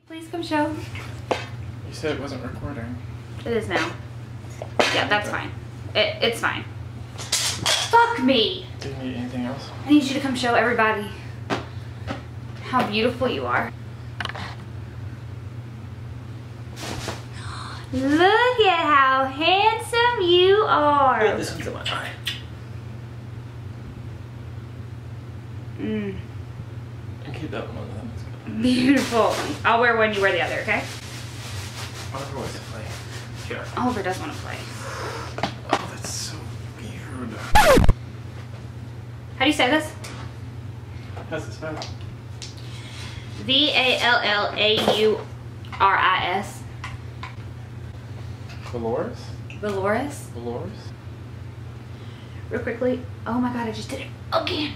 Please come show. You said it wasn't recording. It is now. Yeah, that's fine. It's fine. Fuck me! Do you need anything else? I need you to come show everybody how beautiful you are. Look at how handsome you are. Wait, this one's in my eye. And keep that one on the other. Beautiful. I'll wear one, you wear the other, okay? Oliver wants to play. Here. Oliver does want to play. Oh, that's so weird. How do you say this? How's it spelled? V-A-L-L-A-U-R-I-S. Valores? Valores? Valores? Real quickly. Oh my god, I just did it again.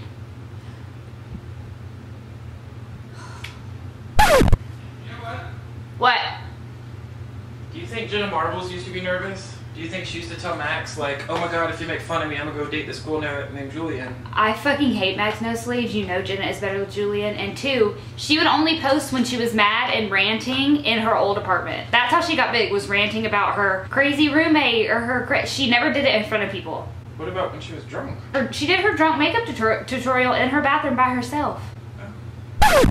You know what? What? Do you think Jenna Marbles used to be nervous? Do you think she used to tell Max, like, oh my god, if you make fun of me, I'm gonna go date this girl named Julian? I fucking hate Max No Sleeves. You know Jenna is better with Julian. And two, she would only post when she was mad and ranting in her old apartment. That's how she got big, was ranting about her crazy roommate or her... She never did it in front of people. What about when she was drunk? She did her drunk makeup tutorial in her bathroom by herself. Oh.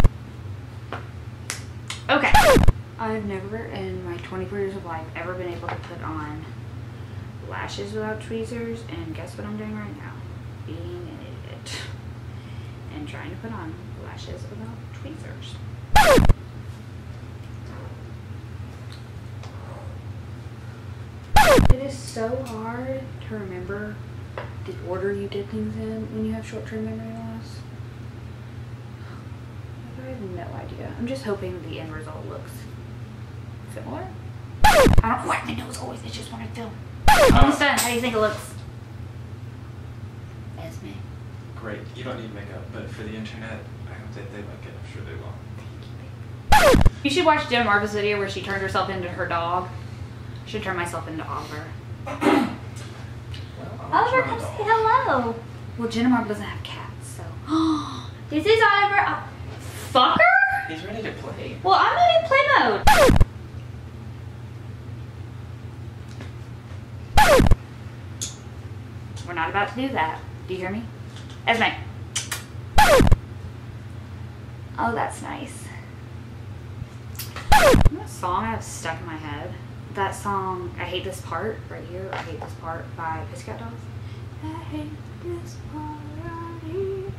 Okay. I've never in my 24 years of life ever been able to put on lashes without tweezers, and guess what I'm doing right now? Being an idiot. And trying to put on lashes without tweezers. It is so hard to remember the order you did things in when you have short-term memory loss. I have no idea. I'm just hoping the end result looks similar. I don't like my nose always, it's just when I film. Almost done. How do you think it looks? As me. Great. You don't need makeup, but for the internet, I hope that they like it. I'm sure they will. You should watch Jenna Marbles' video where she turned herself into her dog. I should turn myself into Oliver. Well, Oliver, come say hello. Well, Jenna Marbles doesn't have cats, so. This is Oliver. Oh, fucker? He's ready to play. Well, I'm not in play mode. We're not about to do that. Do you hear me? Esme. Oh, that's nice. You know what song I have stuck in my head? That song, I Hate This Part, right here. I Hate This Part by Pussycat Dolls. I hate this part right here.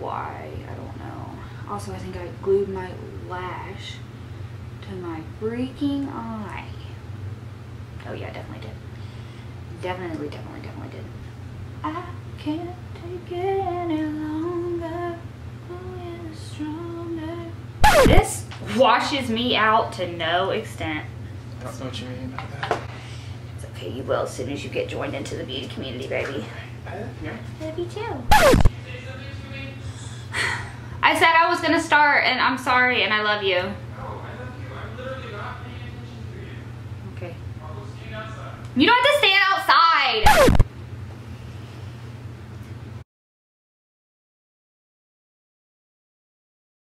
Why? I don't know. Also, I think I glued my lash to my freaking eye. Oh yeah, definitely did. Definitely did. I can't take it any longer. Who is stronger? This washes me out to no extent. I don't know what you mean by that. It's okay, you will as soon as you get joined into the beauty community, baby. I love you. Love you too. I said I was gonna start, and I'm sorry, and I love you. No, I love you. I'm literally not paying attention to you. Okay. I'll go stand outside. You don't have to stand